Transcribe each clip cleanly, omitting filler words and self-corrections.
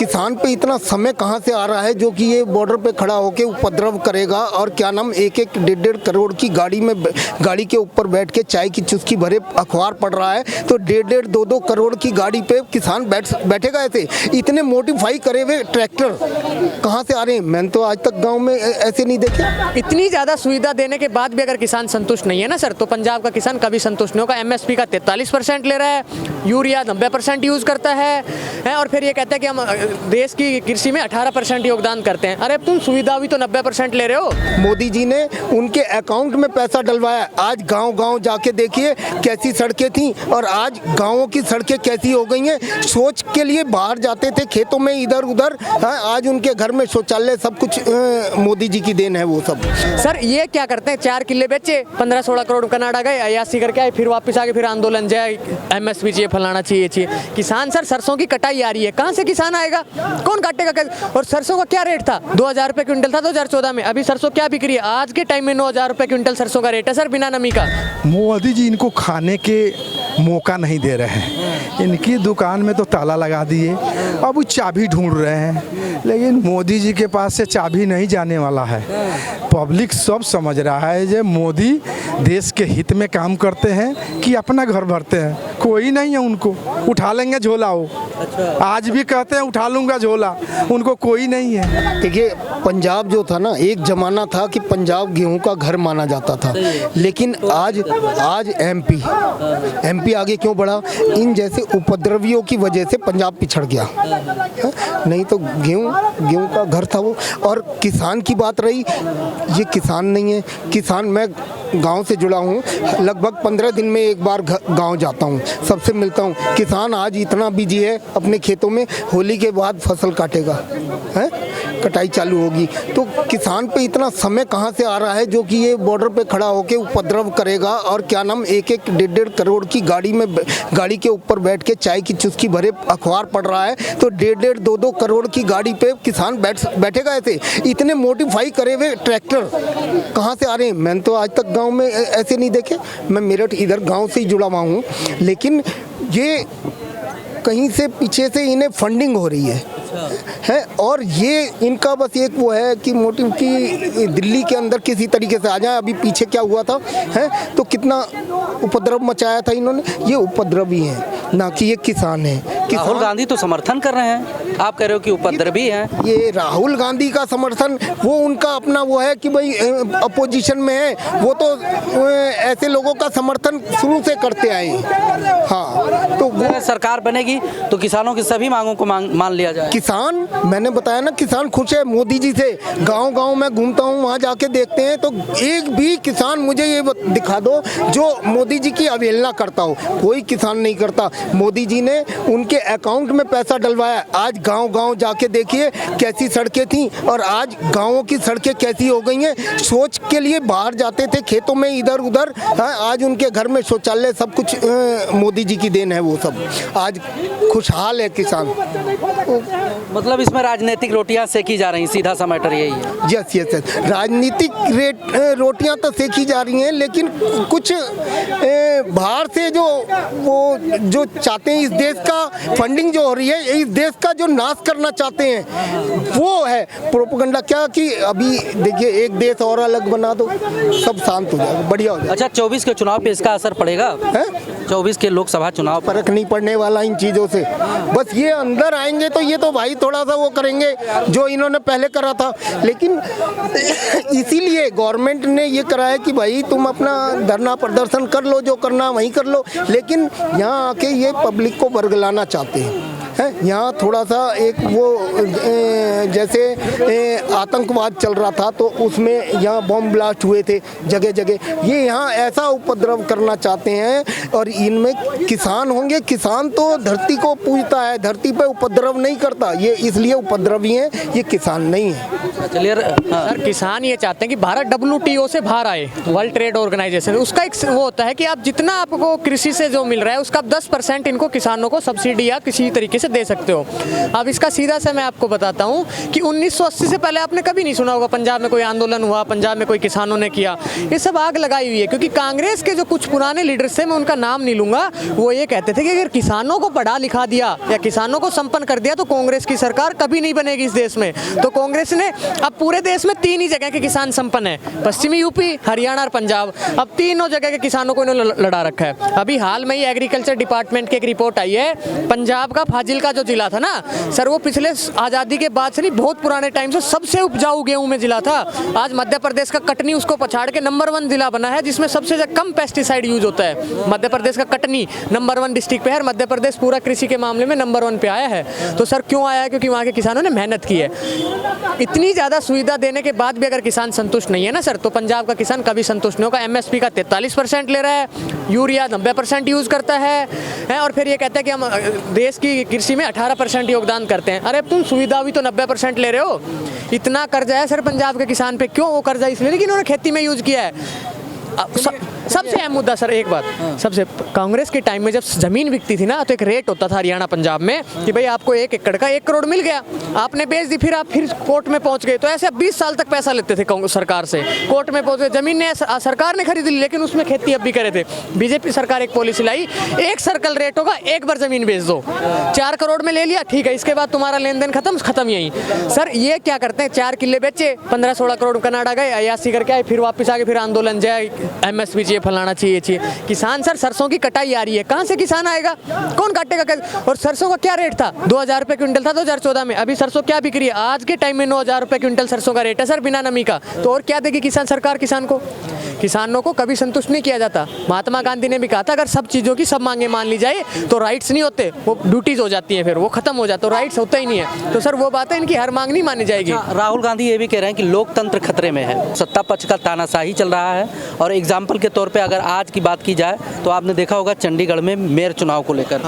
किसान पे इतना समय कहाँ से आ रहा है जो कि ये बॉर्डर पे खड़ा होके उपद्रव करेगा और क्या नाम 1-1 1.5 करोड़ की गाड़ी के ऊपर बैठ के चाय की चुस्की भरे अखबार पढ़ रहा है, तो 1.5 2 करोड़ की गाड़ी पे किसान बैठेगा ऐसे? इतने मॉडिफाई करे हुए ट्रैक्टर कहाँ से आ रहे हैं? मैंने तो आज तक गाँव में ऐसे नहीं देखे। इतनी ज़्यादा सुविधा देने के बाद भी अगर किसान संतुष्ट नहीं है ना सर, तो पंजाब का किसान कभी संतुष्ट नहीं होगा। MSP का 43% ले रहा है, यूरिया 90% यूज़ करता है और फिर ये कहता है कि हम देश की कृषि में 18% योगदान करते हैं। अरे तुम सुविधा भी तो 90% ले रहे हो। मोदी जी ने उनके अकाउंट में पैसा डलवाया। आज गांव-गांव जाके देखिए कैसी सड़कें थी और आज गांवों की सड़कें कैसी हो गई हैं। सोच के लिए बाहर जाते थे खेतों में इधर उधर, आज उनके घर में शौचालय, सब कुछ मोदी जी की देन है वो सब। सर ये क्या करते हैं, 4 किले बेचे, 15-16 करोड़ कनाडा गए, अयासी करके आए, फिर वापस आके फिर आंदोलन जाए, MSP चाहिए, फलाना चाहिए। किसान सर सरसों की कटाई आ रही है, कहाँ से किसान आएगा, कौन काटेगा? और सरसों का क्या रेट था? 2000 रुपये क्विंटल था 2014 में। अभी सरसों क्या बिक रही है? आज के टाइम में 9000 रुपये क्विंटल सरसों का रेट है सर, बिना नमी का। मोदी जी इनको खाने के मौका नहीं दे रहे हैं। इनकी दुकान में तो ताला लगा दिए, अब वो चाबी ढूंढ रहे हैं, लेकिन मोदी जी के पास से चाबी नहीं जाने वाला है। पब्लिक सब समझ रहा है कि मोदी देश के हित में काम करते हैं कि अपना घर भरते हैं। कोई नहीं है उनको, उठा लेंगे झोला वो। आज भी कहते हैं उठा लूंगा झोला, उनको कोई नहीं है। देखिए पंजाब जो था ना, एक जमाना था कि पंजाब गेहूं का घर माना जाता था, लेकिन आज एमपी आगे क्यों बढ़ा? इन जैसे उपद्रवियों की वजह से पंजाब पिछड़ गया। नहीं तो गेहूं का घर था वो। और किसान की बात रही, ये किसान नहीं है। किसान, मैं गांव से जुड़ा हूँ, लगभग 15 दिन में एक बार गांव जाता हूँ, सबसे मिलता हूँ। किसान आज इतना बिजी है अपने खेतों में, होली के बाद फसल काटेगा, है कटाई चालू होगी, तो किसान पे इतना समय कहाँ से आ रहा है जो कि ये बॉर्डर पे खड़ा होके उपद्रव करेगा और क्या नाम 1-1 1.5 करोड़ की गाड़ी के ऊपर बैठ के चाय की चुस्की भरे अखबार पढ़ रहा है, तो 1.5 2 करोड़ की गाड़ी पे किसान बैठेगा ऐसे? इतने मॉडिफाई करे हुए ट्रैक्टर कहाँ से आ रहे हैं? मैंने तो आज तक गांव में ऐसे नहीं देखे। मैं मेरठ इधर गांव से ही जुड़ा हुआ हूँ, लेकिन ये कहीं से पीछे से इन्हें फंडिंग हो रही है और ये इनका बस एक वो है कि मोटिव की दिल्ली के अंदर किसी तरीके से आ जाए। अभी पीछे क्या हुआ था, है तो कितना उपद्रव मचाया था इन्होंने। ये उपद्रवी हैं, ना कि ये किसान हैं। राहुल गांधी तो समर्थन कर रहे हैं, आप कह रहे हो कि उपद्रवी हैं। ये राहुल गांधी का समर्थन, वो उनका अपना वो है कि भाई अपोजिशन में है, वो तो ऐसे लोगों का समर्थन शुरू से करते आए हैं। हाँ, तो वो सरकार बनेगी तो किसानों की सभी मांगों को मान लिया जाए। किसान, मैंने बताया ना, किसान खुश है मोदी जी से। गांव-गांव में घूमता हूँ, वहाँ जाके देखते हैं तो एक भी किसान मुझे ये दिखा दो जो मोदी जी की अवहेलना करता हो। कोई किसान नहीं करता। मोदी जी ने उनके अकाउंट में पैसा डलवाया। आज गांव-गांव जाके देखिए कैसी सड़कें थी और आज गांवों की सड़कें कैसी हो गई हैं। सोच के लिए बाहर जाते थे खेतों में इधर उधर, आज उनके घर में शौचालय, सब कुछ मोदी जी की देन है वो सब। आज खुशहाल है किसान। मतलब इसमें राजनीतिक रोटियां सेकी जा रही, सीधा सा मैटर यही है। यस, राजनीतिक रोटियां तो सेकी जा रही हैं, लेकिन कुछ बाहर से जो चाहते हैं, इस देश का फंडिंग जो हो रही है, इस देश का जो नाश करना चाहते हैं, वो है प्रोपेगेंडा। क्या कि अभी देखिए एक देश और अलग बना दो, सब शांत हो जाएगा, बढ़िया हो जाएगा। अच्छा, 24 के चुनाव पे इसका असर पड़ेगा? 24 के लोकसभा चुनाव फर्क नहीं पड़ने वाला इन चीज़ों से। बस ये अंदर आएंगे तो ये तो भाई थोड़ा सा वो करेंगे जो इन्होंने पहले करा था, लेकिन इसीलिए गवर्नमेंट ने ये करा है कि भाई तुम अपना धरना प्रदर्शन कर लो, जो करना वहीं कर लो, लेकिन यहाँ आके ये पब्लिक को बरगलाना चाहते हैं। यहाँ थोड़ा सा एक वो जैसे आतंकवाद चल रहा था तो उसमें यहाँ बॉम्ब ब्लास्ट हुए थे जगह जगह, ये यहाँ ऐसा उपद्रव करना चाहते हैं। और इनमें किसान होंगे, किसान तो धरती को पूजता है, धरती पे उपद्रव नहीं करता, ये इसलिए उपद्रवी हैं, ये किसान नहीं है। चलिए सर, किसान ये चाहते हैं कि भारत WTO से बाहर आए, वर्ल्ड ट्रेड ऑर्गेनाइजेशन। उसका एक वो होता है कि आप जितना आपको कृषि से जो मिल रहा है उसका 10% इनको किसानों को सब्सिडी या किसी तरीके से दे सकते हो। अब इसका सीधा से मैं आपको बताता हूँ कि 1980 से पहले आपने कभी नहीं सुना होगा पंजाब में कोई आंदोलन हुआ, पंजाब में कोई किसानों ने किया। ये सब आग लगाई हुई है, क्योंकि कांग्रेस के जो कुछ पुराने लीडर्स थे, मैं उनका नाम नहीं लूंगा, वो ये कहते थे कि अगर किसानों को पढ़ा लिखा दिया या किसानों को संपन्न कर दिया तो कांग्रेस की सरकार कभी नहीं बनेगी इस देश में। तो कांग्रेस ने अब पूरे देश में 3 ही जगह के किसान संपन्न है, पश्चिमी यूपी, हरियाणा और पंजाब। अब तीनों जगह के किसानों को इन्होंने लड़ा रखा है। अभी हाल में ही एग्रीकल्चर डिपार्टमेंट की एक रिपोर्ट आई है, पंजाब का फाजिल्का जो जिला था ना सर, वो पिछले आज़ादी के बाद से नहीं, बहुत पुराने टाइम से सबसे उपजाऊ गेहूं में जिला था। आज मध्य प्रदेश का कटनी उसको पछाड़ के नंबर 1 जिला बना है, जिसमें सबसे कम पेस्टिसाइड यूज होता है। मध्य प्रदेश का कटनी नंबर 1 डिस्ट्रिक्ट पे है, मध्य प्रदेश पूरा कृषि के मामले में नंबर 1 पे आया है। तो सर क्यों आया है? क्योंकि वहाँ के किसानों ने मेहनत की है। इतनी ज़्यादा सुविधा देने के बाद भी अगर किसान संतुष्ट नहीं है ना सर, तो पंजाब का किसान कभी संतुष्ट नहीं होगा। MSP का 43% ले रहा है, यूरिया 90% यूज़ करता है, और फिर ये कहता है कि हम देश की कृषि में 18% योगदान करते हैं। अरे तुम सुविधा भी तो 90% ले रहे हो। इतना कर्जा है सर पंजाब के किसान पे। क्यों वो कर्जा? इसलिए कि इन्होंने खेती में यूज़ किया है। सबसे अहम मुद्दा सर एक बात, सबसे कांग्रेस के टाइम में जब जमीन बिकती थी ना, तो एक रेट होता था हरियाणा पंजाब में कि भाई आपको 1 एकड़ का 1 करोड़ मिल गया, आपने बेच दी, फिर आप फिर कोर्ट में पहुंच गए। तो ऐसे 20 साल तक पैसा लेते थे सरकार से, कोर्ट में पहुंच गए, जमीन ने सरकार ने खरीद ली, लेकिन उसमें खेती अब भी करे थे। बीजेपी सरकार एक पॉलिसी लाई, 1 सर्कल रेट होगा, एक बार जमीन बेच दो, 4 करोड़ में ले लिया, ठीक है, इसके बाद तुम्हारा लेन देन खत्म यही। सर ये क्या करते हैं, 4 किले बेचे, 15-16 करोड़ कनाडा गए, अयासी करके आए, फिर वापस आके फिर आंदोलन, जय MSP चाहिए, फलाना चाहिए। किसान सर, सरसों की कटाई आ रही है, कहाँ से किसान आएगा? कौन काटेगा? और सरसों का क्या रेट था? 2000 रुपये क्विंटल था 2014 में। अभी सरसों क्या बिक रही है? आज के टाइम में 9000 रुपये क्विंटल सरसों का रेट है सर, बिना नमी का। तो और क्या देगी किसान सरकार? किसानों को कभी संतुष्ट नहीं किया जाता। महात्मा गांधी ने भी कहा था, अगर सब चीज़ों की सब मांगे मान ली जाए तो राइट्स नहीं होते, वो ड्यूटीज हो जाती हैं, फिर वो खत्म हो जाता है, राइट्स होता ही नहीं है। तो सर वो बात है, इनकी हर मांग नहीं मानी जाएगी। राहुल गांधी ये भी कह रहे हैं कि लोकतंत्र खतरे में है, सत्ता पक्ष का तानाशाही चल रहा है। और एग्जाम्पल के तौर पे अगर आज की बात की जाए तो आपने देखा होगा चंडीगढ़ में मेयर चुनाव को लेकर,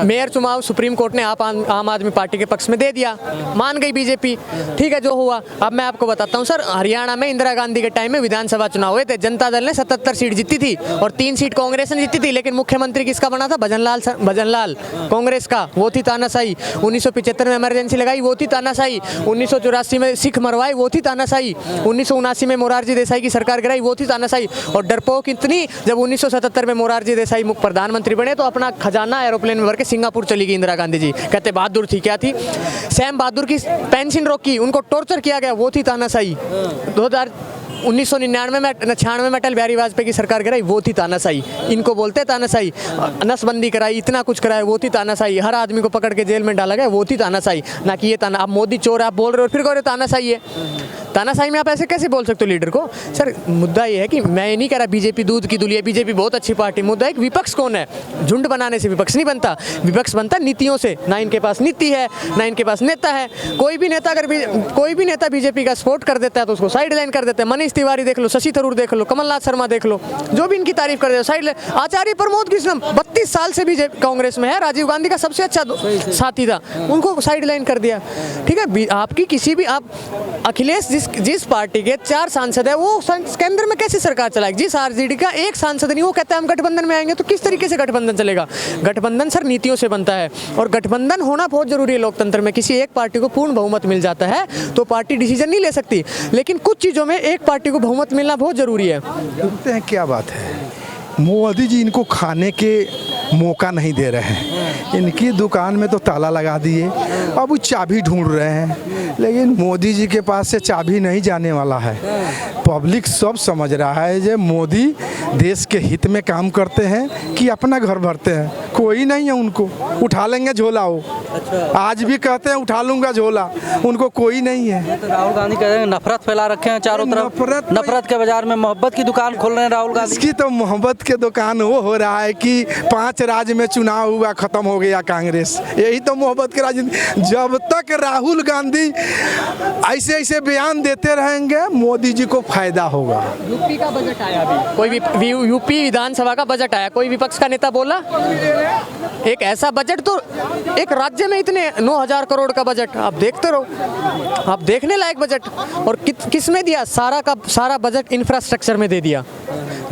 मेयर चुनाव सुप्रीम कोर्ट ने आम आदमी पार्टी के पक्ष में दे दिया, मान गई बीजेपी, ठीक है, जो हुआ। अब मैं आपको बताता हूँ सर, हरियाणा में इंदिरा गांधी के टाइम में विधानसभा चुनाव हुए थे, जनता दल ने 77 सीट जीती थी और 3 सीट कांग्रेस ने जीती थी, लेकिन मुख्यमंत्री किसका बना था? भजनलाल कांग्रेस का, वो थी तानाशाही। 1975 में इमरजेंसी लगाई, वो थी तानाशाही। 1984 में सिख मरवाए, वो थी तानाशाही। 1979 में मोरारजी देसाई की सरकार गिराई, वो थी तानाशाही। और डरपोक इतनी, जब 1977 में मोरारजी देसाई मुख्य प्रधानमंत्री बने तो अपना खजाना एरोप्लेन में भर के सिंगापुर चली गई इंदिरा गांधी जी, कहते बहादुर थी। क्या थी? सैम बहादुर की पेंशन रोकी, उनको टॉर्चर किया गया, वो थी तानाशाही। 1999 में 96 में अटल बिहारी वाजपेयी की सरकार गिराई, वो थी तानाशाही। इनको बोलते हैं तानाशाही। नसबंदी कराई, इतना कुछ कराया, वो थी तानाशाही। हर आदमी को पकड़ के जेल में डाला गया, वो थी तानाशाही। ना कि ये आप मोदी चोर आप बोल रहे हो फिर कह रहे हो तानाशाही है। तानाशाही में आप ऐसे कैसे बोल सकते हो लीडर को? सर मुद्दा ये है कि मैं ये नहीं कह रहा बीजेपी दूध की दुलिया, बीजेपी बहुत अच्छी पार्टी। मुद्दा है कि विपक्ष कौन है? झुंड बनाने से विपक्ष नहीं बनता, विपक्ष बनता नीतियों से। ना इनके पास नीति है, ना इनके पास नेता है। कोई भी नेता बीजेपी का सपोर्ट कर देता है तो उसको साइड लाइन कर देते हैं। मनीष तिवारी देख लो, शशि थरूर देख लो, कमलनाथ शर्मा देख लो, जो भी इनकी तारीफ कर दे साइड लाइन। आचार्य प्रमोद कृष्णम 32 साल से बीजेपी कांग्रेस में है, राजीव गांधी का सबसे अच्छा साथी था, उनको साइड लाइन कर दिया। ठीक है, आपकी किसी भी आप अखिलेश जिस पार्टी के 4 सांसद है, वो केंद्र में कैसे सरकार चलाएगी? जिस आरजेडी का 1 सांसद नहीं, वो कहता है हम गठबंधन में आएंगे, तो किस तरीके से गठबंधन चलेगा? गठबंधन सर नीतियों से बनता है, और गठबंधन होना बहुत जरूरी है लोकतंत्र में। किसी एक पार्टी को पूर्ण बहुमत मिल जाता है तो पार्टी डिसीजन नहीं ले सकती, लेकिन कुछ चीज़ों में एक पार्टी को बहुमत मिलना बहुत जरूरी है। देखते हैं क्या बात है, मोदी जी इनको खाने के मौका नहीं दे रहे हैं। इनकी दुकान में तो ताला लगा दिए, अब वो चाबी ढूंढ रहे हैं, लेकिन मोदी जी के पास से चाबी नहीं जाने वाला है। पब्लिक सब समझ रहा है कि मोदी देश के हित में काम करते हैं कि अपना घर भरते हैं। कोई नहीं है उनको, उठा लेंगे झोला वो। आज भी कहते हैं उठा लूंगा झोला, उनको कोई नहीं है। तो राहुल गांधी कह रहे हैं नफरत फैला रखे हैं चारों तरफ, नफरत के बाजार में मोहब्बत की दुकान खोल रहे हैं राहुल गांधी। इसकी तो मोहब्बत के दुकान वो हो रहा है कि 5 राज्य में चुनाव हुआ, खत्म हो गया कांग्रेस, यही तो मोहब्बत की राजनीति। जब तक राहुल गांधी ऐसे बयान देते रहेंगे, मोदी जी को फायदा होगा। यूपी का बजट आया, अभी कोई यूपी विधानसभा का बजट आया, कोई विपक्ष का नेता बोला? एक ऐसा बजट, तो एक राज्य में इतने 9000 करोड़ का बजट, आप देखते रहो, आप देखने लायक बजट। और किस में दिया? सारा का सारा बजट इंफ्रास्ट्रक्चर में दे दिया।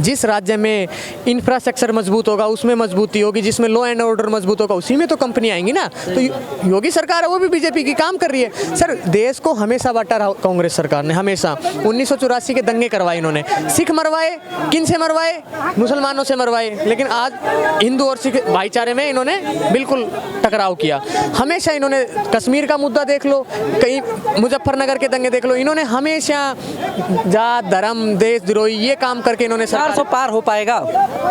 जिस राज्य में इंफ्रास्ट्रक्चर मजबूत होगा उसमें मजबूती मजबूती होगी, जिसमें लॉ एंड ऑर्डर मजबूत होगा, उसी में तो कंपनी आएंगी ना। तो योगी सरकार है वो भी बीजेपी की काम कर रही है। सर देश को हमेशा बांटा रहा कांग्रेस सरकार ने, हमेशा। 1984 के दंगे करवाए इन्होंने, सिख मरवाए, किन से मरवाए? मुसलमानों से मरवाए। लेकिन आज हिंदू और सिख भाईचारे में इन्होंने बिल्कुल टकराव किया। हमेशा इन्होंने कश्मीर का मुद्दा देख लो, कहीं मुजफ्फरनगर के दंगे देख लो, इन्होंने हमेशा जात धर्म देशद्रोही ये काम करके इन्होंने 400 पार हो पाएगा?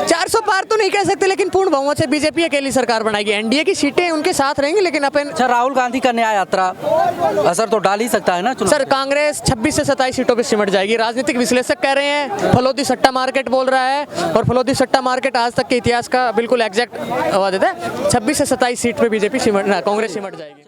400 पार तो नहीं कह सकते, लेकिन पूर्ण बहुमत से बीजेपी अकेली सरकार बनाएगी। एनडीए की सीटें उनके साथ रहेंगी, लेकिन अपन अच्छा, राहुल गांधी का न्याय यात्रा असर तो डाल ही सकता है ना चुनाव? सर कांग्रेस 26 से 27 सीटों पे सिमट जाएगी। राजनीतिक विश्लेषक कह रहे हैं फलोदी सट्टा मार्केट बोल रहा है, और फलोदी सट्टा मार्केट आज तक के इतिहास का बिल्कुल एग्जैक्ट आवाज देता है। 26 से 27 सीट पे बीजेपी कांग्रेस सिमट जाएगी।